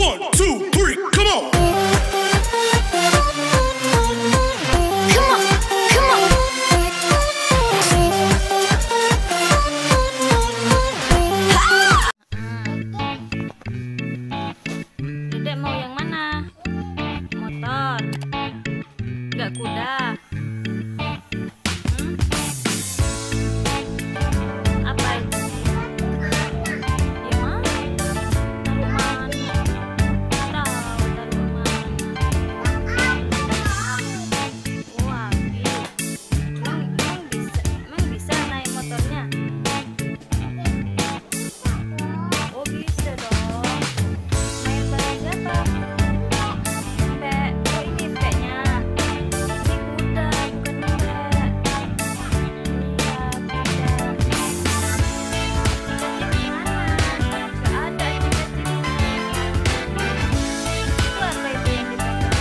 1, 2, 3, come on. Dedek mau yang mana? Motor? Enggak kuda? Apa itu? Ya mana? Taruh mana? Tahu taruh mana? Wah, emang bisa naik motornya? Oh bisa dong. Main bareng siapa? Mbak. Oh ini mbaknya. Ini kuda bukan mbak. Iya kuda. Kudanya mana? Gak ada cicaknya. Itu apa itu yang dipegang?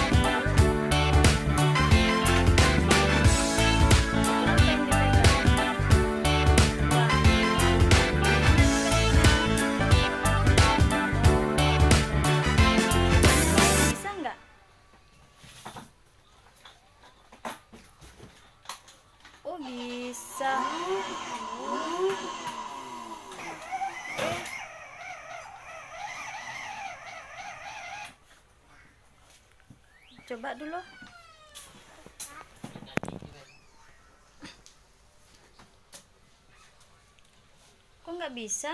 Apa yang dipegang? Wah. Bisa nggak? Oh bisa. Coba dulu. Kok nggak bisa?